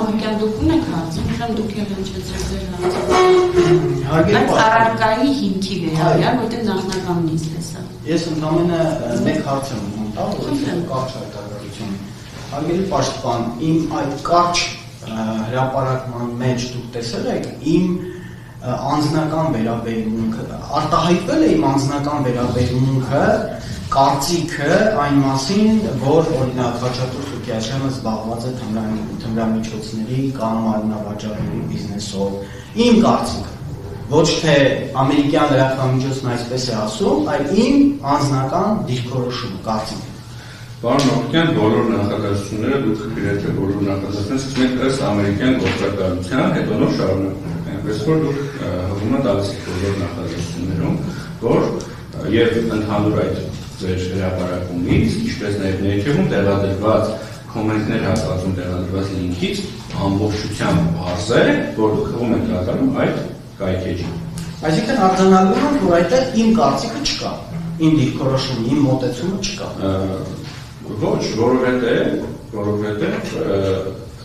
Հովիկյան դուք ունեք հարցում, ուրեմն դուք էլ հնչեցրեք ձեր հարցը։ Բայց առարկայի հիմքի վերաբերյալ, որտեղ նախնականն իսկ է սա։ Ես ընդամենը մեկ հարց եմ ուզում տալ, որովհետև կարճ հայտարարություն։ Հարգելի պաշտպան, իմ այդ կարճ հրապարակման մեջ դուք տեսել եք իմ անձնական վերաբերմունքը, արտահայտվել է իմ անձնական վերաբերմունքը, կարծիքը այն մասին, որ օրինակ Խաչատուր Սուքիաշյանը զբաղված է թմրամիջոցների կամ մարմնավաճառների բիզնեսով։ Իմ կարծիքը, ոչ թե ամերիկյան լրատվամիջոցն այսպես է ասում, այլ իմ անձնական դիրքորոշում, կարծիքը։ Պարոն Հովիկյան, բոլոր նախադասությունները դուք գրեթե բոլոր նախադասությունները սկսում եք ըստ ամերիկյան գործակալության, հետո նոր շարունակում եք, այնպես որ դուք հղում եք տալիս եք բոլոր նախադասություններում, որ եւ ընդհանուր այդ ձեր հրապարակումից, ինչպես նաև ներքևում տեղադրված կոմենտներ հատվածում տեղադրված լինքից ամբողջությամբ բարձ է, որ դուք հղում եք կատարում այդ կայքեջին։ Այսինքն արձանագրում եմ, որ այդտեղ իմ կարծիքը չկա, իմ դիրքորոշումը, իմ մոտեցումը չկա։ Ոչ, որովհետև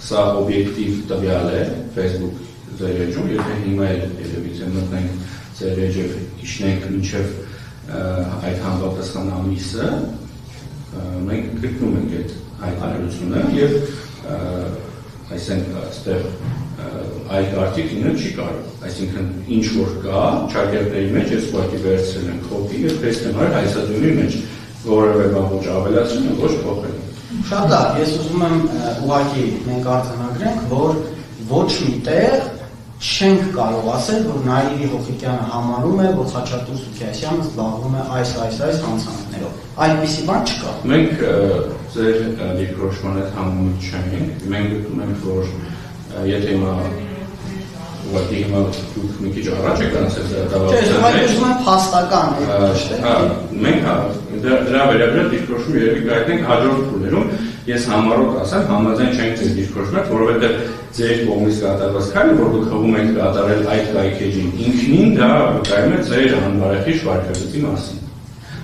սա օբյեկտիվ տվյալ է Facebook ձեր էջում, եթե հիմա երևիցե մտնենք ձեր էջով իջնենք մինչև այդ համապատասխան ամիսը, մենք գտնում ենք այդ հայտարարությունը եւ այսինքն այստեղ այդ արտիկլը չի կարող, այսինքն ինչ որ կա ճակերտների մեջ ես ուղղակի վերցրել եմ կոպի եւ տեսնում եմ հայցածունի մեջ որևէ բան ոչ ավելացնում եմ, ոչ փոխել։ Շատ լավ, ես ուզում եմ ուղղակի մենք արձանագրենք, որ ոչ մի տեղ չենք կարող ասել, որ Նաիրի Հովիկյանը համարում է, որ Խաչատուր Սուքիաշյանը զբաղվում է այս հանցանքներով։ Այդպիսի բան չկա։ Մենք ձեր դիրքորոշման հետ համեմատ չենք, մենք գտնում ենք, որ եթե հիմա ուղղակի հիմա դուք մի քիչ առաջ եք անցել դատավարության մեջ։ Չէ, ուզում եմ փաստական մենք դրա վերաբերյալ դիրքորոշում երևի կայացնենք հաջորդ փուլերում։ Ես համառոտ ասեմ, համաձայն չենք ձեր դիրքորոշման, որովհետև ձեր կողմից կատարված քայլը, որ դուք հղում եք կատարել այդ կայքեջին, ինքնին դա վկայում է ձեր անբարեխիղճ վարքագծի մասին։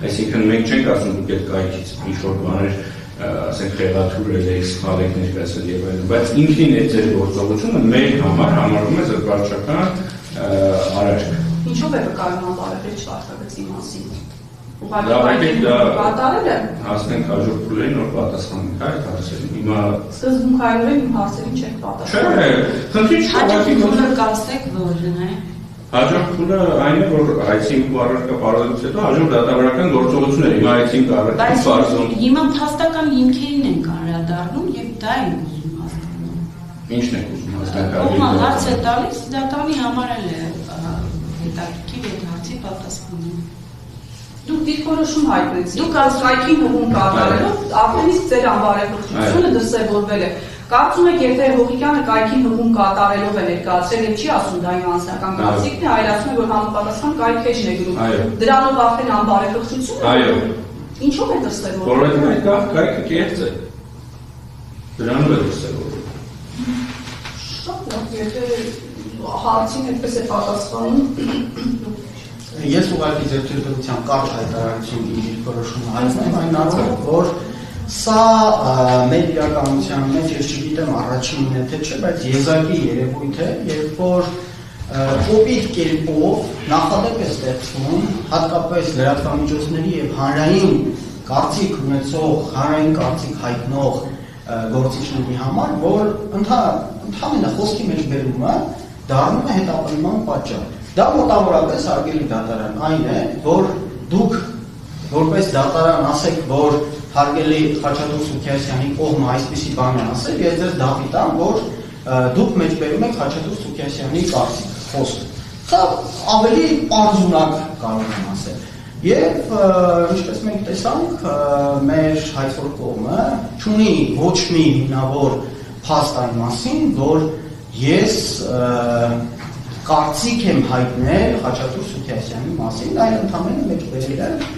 Այսինքն մենք չենք ասում դուք այդ կայքից ինչ-որ բաներ ասենք խեղաթյուրել եք, սխալ եք ներկայացրել եւ այլն, բայց ինքնին այդ ձեր գործողությունը մեր համար համարվում է զրկարչական արարք։ Ինչով է վկայում անբարեխիղճ վարքագծի մասին։ Ուղղակի կատարել է։ Հասնենք հաջորդ փուլերին, որ պատասխանենք այդ հարցերին։ Հիմա սկզբունքայինորեն իմ հարցերին չեք պատասխանել։ Չէ, խնդրի հաջորդ փուլը կասեք որն է։ Հաջորդ փուլը այն է, որ հայցին առարկա պարզելուց հետո հաջորդ դատավարական գործողություններ, հիմա հայցին առարկա պարզում։ Հիմա փաստական հիմքերին ենք անդրադառնում եւ դա ենք ուզում հասկանալ։ Ինչն եք ուզում հասկանալ։ Ո՞ւմ հարց է տալիս, դա տանի համար էլ է հետաքրքիր այդ հարցի պատասխանը։ Դուք դիրքորոշում հայտնեցիք, դուք կայքին հղում կատարելով արդեն իսկ ձեր անբարեխիղճությունը դրսևորվել է։ Կարծում եք, եթե Հովիկյանը կայքին հղում կատարելով է ներկայացրել եւ չի ասում դա իմ անձնական կարծիքն է, այլ ասում է, որ համապատասխան կայքեջն է գրում։ Դրանով արդեն անբարեխիղճություն է։ Այո։ Ինչով է դրսևորվել։ Որովհետեւ այդ կայքը կեղծ է։ Դրանով է դրսևորվում։ Շատ լավ, եթե հարցին այդպես է պատասխանում։ Ես ուղղակի ձեր թույլտվությամբ կարճ հայտարարություն իմ դիրքորոշումը հայտնեմ այն առումով, որ սա մեր իրականության մեջ ես չգիտեմ առաջինն է թե չէ, բայց եզակի երևույթ է, երբ որ կոպիտ կերպով նախադեպ է ստեղծվում, հատկապես լրատվամիջոցների եւ հանրային կարծիք ունեցող, հանրային կարծիք հայտնող գործիչների համար, որ ընդհանրապես խոսքի մեջ բերումը դառնում է հետապնդման պատճառ։ Դա մոտավորապես հարգելի դատարան այն է, որ դուք որպես դատարան ասեք, որ հարգելի Խաչատուր Սուքիաշյանի կողմը այսպիսի բան է ասել, ես ձեզ դատի տամ, որ դուք մեջբերում եք Խաչատուր Սուքիաշյանի կարծիքը, խոսքը։ Սա ավելի պարզունակ կարող եմ ասել։ Եվ ինչպես մենք տեսանք, մեր հայցոր կողմը չունի ոչ մի հիմնավոր փաստ այն մասին, որ ես կարծիք եմ հայտնել Խաչատուր Սուքիաշյանի մասին, այն ընդհանրապես մեջբերել է,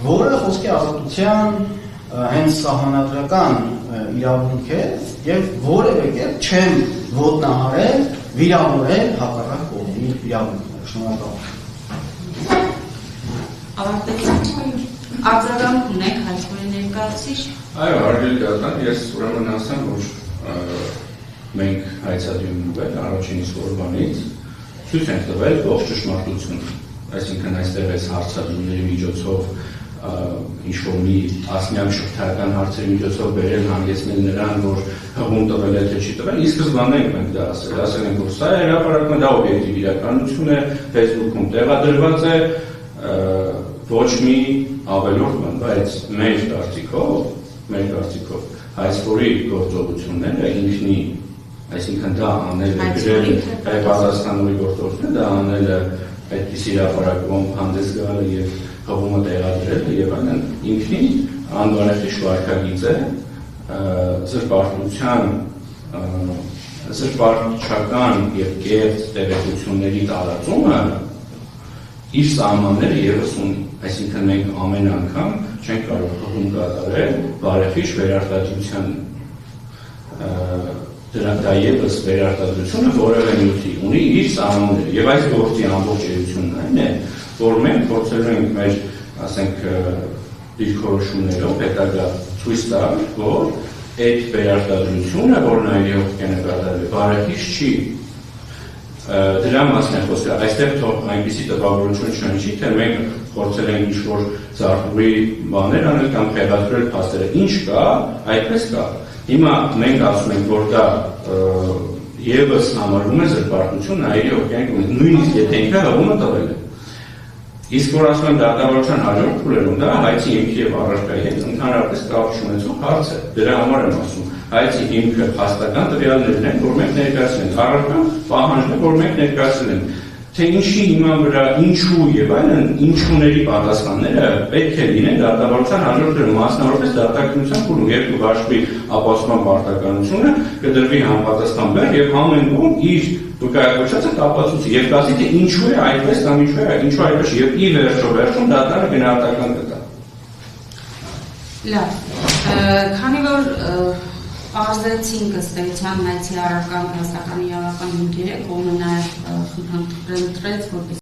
որը խոսքի ազատության հենց սահմանադրական իրավունք է եւ որևէ կերպ չեմ ոտնահարել, վիրավորել հակառակ կողմի իրավունքները։ Շնորհակալ եմ։ Ավարտեցինք։ Արձագանք ունեք հայցքորի ներկայացուցիչ։ Այո, հարգելի դատարան, ես ուրեմն ասեմ, որ մենք հայցադիմվել առաջին իսկ օրվանից ցույց ենք տվել ողջ ճշմարտությունը, այսինքն այստեղ այս հարցադրումների միջոցով ինչ-որ մի ասնյակ շղթայական հարցերի միջոցով բերել հանգեցնել նրան, որ հղում տվել է թե չի տվել, ի սկզբանե ենք դա ասել ենք, որ սա է հրապարակումը, դա օբյեկտիվ իրականություն է, Facebook-ում տեղադրված է, ոչ մի ավելորդ բան, բայց մեր կարծիքով հայցքորի գործողությունները ինքնի, այսինքն դա անել է գրել պատասխանողի գործողությունը, դա անել է այդպիսի հրապարակում հանդես գալը եւ հղումը տեղադրելը եւ այլն ինքնին անվանեխիչ վարքագիծ է զրպարտչական եւ կեղծ տեղեկությունների տարածումը իր սահմանները եւս ունի, այսինքն մենք ամեն անգամ չենք կարող հղում կատարել բարեխիղճ վերարտադրության դա եւս վերարտադրությունը որևէ նյութի ունի իր սահմանները եւ այս գործի ամբողջ էությունն այն է, որ մենք փորձելու ենք մեր, ասենք, դիրքորոշումներով հետագա ցույց տալ, որ այդ վերարտադրությունը, որն այլ հոգի նկատել է, բարեխիղճ չի։ Դրա մասին է խոսքը, այստեղ թող այնպիսի տպավորություն չընկնի, թե մենք փորձել ենք ինչ-որ զարթուրի բաներ անել կամ խեղաթյուրել փաստերը, ինչ կա, այդպես կա։ Հիմա մենք ասում ենք, որ դա եւս համարվում է զրպարտություն այրի օկեանի, նույնիսկ եթե ինքը հղումը տվել է։ Իսկ որ ասում եմ դատավարության հաջորդ փուլերում դա հայցի հիմքի եւ առարկայի հետ ընդհանրապես կապ չունեցող հարց է։ Դրա համար եմ ասում, հայցի հիմքը փաստական տվյալներն են, որ մենք ներկայացնում ենք, առարկան պահանջն է, որ մենք ներկայացնում ենք, թե ինչի հիման վրա, ինչու եւ այլն, ինչուների պատասխանները պետք է լինեն դատավարության հաջորդ փուլերում, մասնավորապես դատաքննության փուլում, երբ կհաշվի ապացուցման պարտականությունը, կդրվի համապատասխան բեռ եւ ամեն ոք իր վկայակոչածը կապացուցի եւ կասի թե ինչու է այդպես կամ ինչու այդպես եւ ի վերջում դատարանը գնահատական կտա։ Լավ, քանի որ պարզեցինք ըստ էության հայցի առարկան հասարակական իրավական հիմքերը, կողմը նաեւ խնդրեց, որ